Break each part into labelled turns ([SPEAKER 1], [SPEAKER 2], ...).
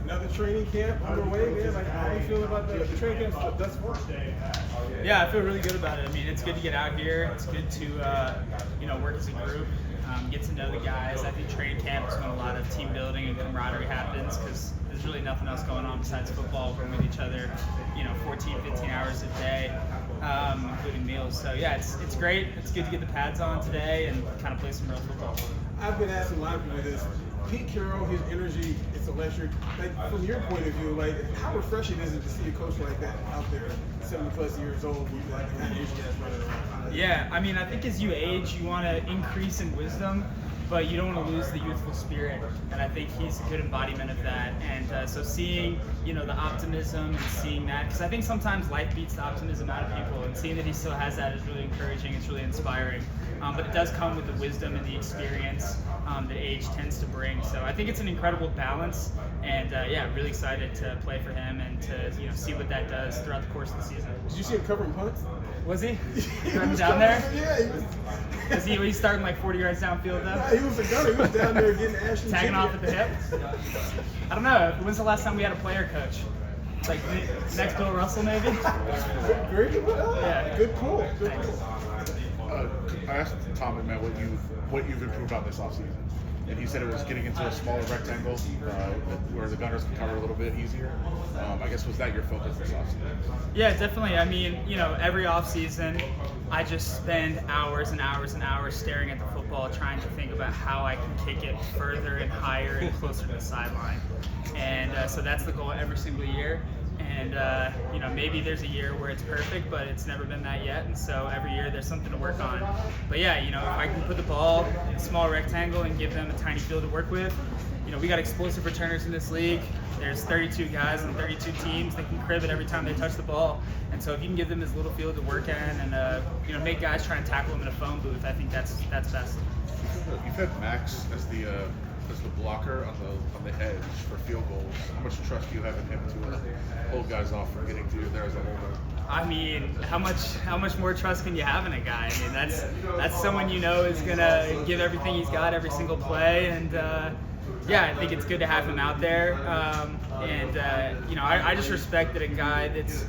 [SPEAKER 1] another training camp underway, man. Like, how do you feel about the training camp thus far?
[SPEAKER 2] Yeah, I feel really good about it. I mean, it's good to get out here. It's good to, work as a group, get to know the guys. I think training camp is when a lot of team building and camaraderie happens because there's really nothing else going on besides football. We're with each other, 14, 15 hours a day, including meals. So, yeah, it's great. It's good to get the pads on today and kind of play some real football.
[SPEAKER 1] I've been asking a lot of people this. Pete Carroll, his energy, it's electric. Like, from your point of view, like, how refreshing is it to see a coach like that out there, 70+ years old, with like the kind of energy that's running around?
[SPEAKER 2] Yeah, I mean, I think as you age, you want to increase in wisdom, but you don't want to lose the youthful spirit. And I think he's a good embodiment of that. And so seeing, the optimism and seeing that, because I think sometimes life beats the optimism out of people, and seeing that he still has that is really encouraging. It's really inspiring. But it does come with the wisdom and the experience that age tends to bring. So I think it's an incredible balance, and really excited to play for him and to see what that does throughout the course of the season.
[SPEAKER 1] Did you see him covering punts?
[SPEAKER 2] Was he?
[SPEAKER 1] He
[SPEAKER 2] Down
[SPEAKER 1] was
[SPEAKER 2] there?
[SPEAKER 1] Yeah, he was.
[SPEAKER 2] Was he starting like 40 yards downfield though?
[SPEAKER 1] Nah, he was a gunner. He was down there getting Ashton
[SPEAKER 2] Tagging
[SPEAKER 1] chicken.
[SPEAKER 2] off at the hip? I don't know. When's the last time we had a player coach? Like next Bill Russell maybe?
[SPEAKER 1] Very good.
[SPEAKER 2] Yeah.
[SPEAKER 1] Good pull. Good pull.
[SPEAKER 3] I asked Tom and Matt what you've improved on this offseason, and he said it was getting into a smaller rectangle where the gunners can cover a little bit easier. I guess was that your focus this offseason?
[SPEAKER 2] Yeah, definitely. I mean, every offseason, I just spend hours and hours and hours staring at the football, trying to think about how I can kick it further and higher and closer to the sideline. And so that's the goal every single year. And, maybe there's a year where it's perfect, but it's never been that yet. And so every year there's something to work on. But yeah, if I can put the ball in a small rectangle and give them a tiny field to work with, we got explosive returners in this league. There's 32 guys and 32 teams that can crib it every time they touch the ball. And so if you can give them this little field to work in and, make guys try and tackle them in a phone booth, I think that's best.
[SPEAKER 3] You've had Max as the blocker on the edge for field goals. How much trust do you have in him to hold guys off from getting to you there as a holder?
[SPEAKER 2] I mean, how much more trust can you have in a guy? I mean, that's someone is gonna give everything he's got every single play, and I think it's good to have him out there. I just respect that a guy that's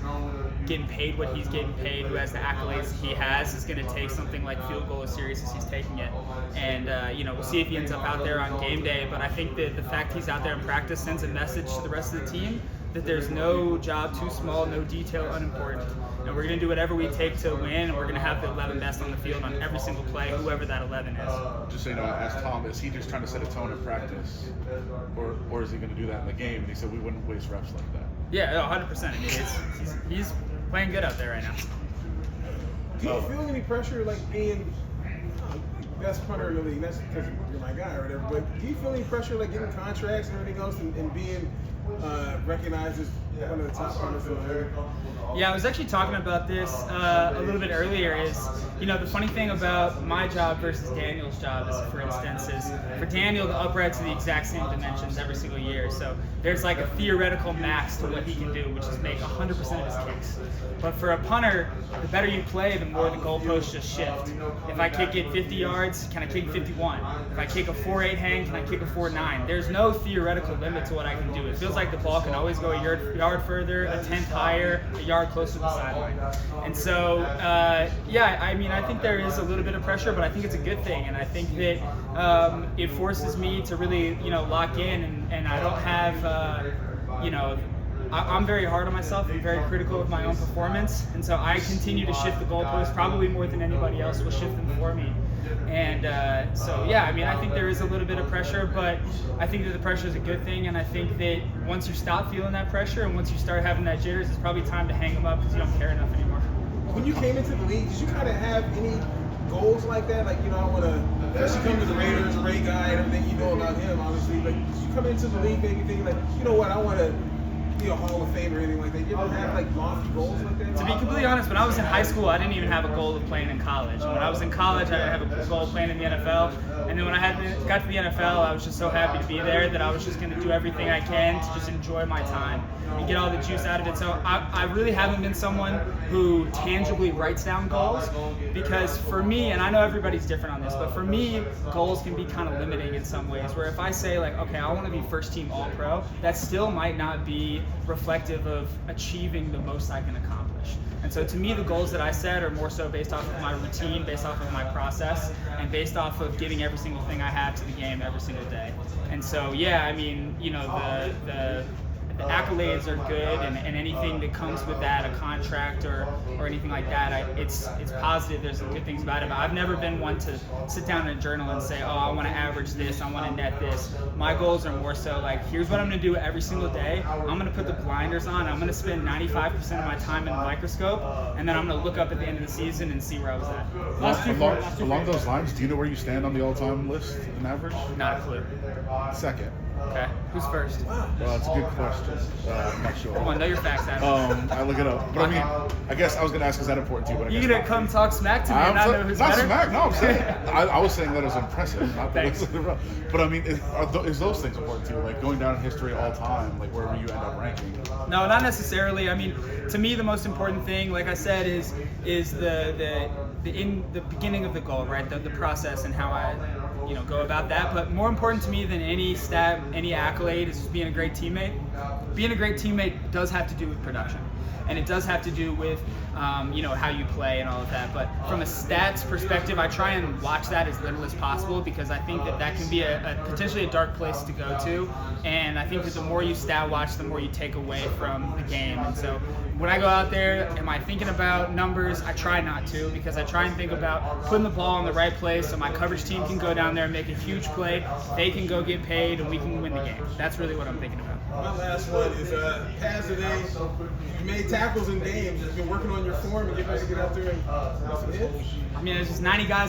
[SPEAKER 2] getting paid what he's getting paid, who has the accolades he has, is going to take something like field goal as serious as he's taking it. And, we'll see if he ends up out there on game day. But I think that the fact he's out there in practice sends a message to the rest of the team that there's no job too small, no detail unimportant. And we're going to do whatever we take to win, and we're going to have the 11 best on the field on every single play, whoever that 11 is.
[SPEAKER 3] Just so you know, I asked Tom, is he just trying to set a tone in practice? Or is he going to do that in the game? And he said we wouldn't waste reps like that.
[SPEAKER 2] Yeah, 100%. I mean, he's playing good out there right now.
[SPEAKER 1] Do you feel any pressure, like being best punter in the league? That's because you're my guy or whatever. But do you feel any pressure, like getting contracts and everything else, and being recognized as one of the top punters in the league?
[SPEAKER 2] Yeah, I was actually talking about this a little bit earlier. The funny thing about my job versus Daniel's job is, for instance, for Daniel, the uprights are the exact same dimensions every single year. So there's like a theoretical max to what he can do, which is make 100% of his kicks. But for a punter, the better you play, the more the goalposts just shift. If I kick it 50 yards, can I kick 51? If I kick a 4-8 hang, can I kick a 4-9? There's no theoretical limit to what I can do. It feels like the ball can always go a yard further, a tenth higher, a yard closer to the sideline. And so, I think there is a little bit of pressure, but I think it's a good thing. And I think that it forces me to really, lock in, and I don't have, I'm very hard on myself. I'm very critical of my own performance. And so I continue to shift the goalposts probably more than anybody else will shift them for me. And I think there is a little bit of pressure, but I think that the pressure is a good thing. And I think that once you stop feeling that pressure and once you start having that jitters, it's probably time to hang them up because you don't care enough anymore.
[SPEAKER 1] When you came into the league, did you kind of have any goals like that? Like, I want to, especially come to the Raiders, Ray guy, and everything you know about him, obviously. Like, did you come into the league maybe thinking like, I want to be a Hall of Fame or anything like that? You ever have like lofty goals like that?
[SPEAKER 2] To be completely honest, when I was in high school, I didn't even have a goal of playing in college. And when I was in college, I didn't have a goal of playing in the NFL. And And then when I got to the NFL, I was just so happy to be there that I was just going to do everything I can to just enjoy my time and get all the juice out of it. So I really haven't been someone who tangibly writes down goals, because for me, and I know everybody's different on this, but for me, goals can be kind of limiting in some ways, where if I say like, okay, I want to be first team All-Pro, that still might not be reflective of achieving the most I can accomplish. And so to me, the goals that I set are more so based off of my routine, based off of my process, and based off of giving every single thing I have to the game every single day. And so, yeah, I mean, you know, the accolades are good, and anything that comes with that, a contract or anything like that, it's positive. There's some good things about it. But I've never been one to sit down in a journal and say, oh, I want to average this, I want to net this. My goals are more so like, here's what I'm going to do every single day. I'm going to put the blinders on. I'm going to spend 95% of my time in the microscope, and then I'm going to look up at the end of the season and see where I was at.
[SPEAKER 3] Along those lines, do you know where you stand on the all-time list in average?
[SPEAKER 2] Not a clue.
[SPEAKER 3] Second.
[SPEAKER 2] Okay. Who's first?
[SPEAKER 3] Well, that's a good question. I'm not sure.
[SPEAKER 2] Come on, know your facts, Adam.
[SPEAKER 3] I look it up. But I mean, I guess I was going to ask, is that important to you? But I
[SPEAKER 2] You
[SPEAKER 3] guess
[SPEAKER 2] gonna
[SPEAKER 3] not.
[SPEAKER 2] come talk smack to me and not know who's
[SPEAKER 3] not
[SPEAKER 2] better?
[SPEAKER 3] smack. No, I'm saying I was saying that it was impressive. Not that
[SPEAKER 2] Thanks.
[SPEAKER 3] it's but I mean, is those things important to you? Like going down in history all time, like wherever you end up ranking?
[SPEAKER 2] No, not necessarily. I mean, to me, the most important thing, like I said, is the in the beginning of the goal, right? The process and how I go about that. But more important to me than any stat, any accolade, is just being a great teammate. Being a great teammate does have to do with production, and it does have to do with how you play and all of that. But from a stats perspective, I try and watch that as little as possible, because I think that can be a potentially a dark place to go to. And I think that the more you stat watch, the more you take away from the game. And so when I go out there, am I thinking about numbers? I try not to, because I try and think about putting the ball in the right place so my coverage team can go down there and make a huge play, they can go get paid, and we can win the game. That's really what I'm thinking about.
[SPEAKER 1] My last one is pass today. You made tackles in games. You've been working on your form and getting ready to get out there and some hits.
[SPEAKER 2] I mean, there's just 90 guys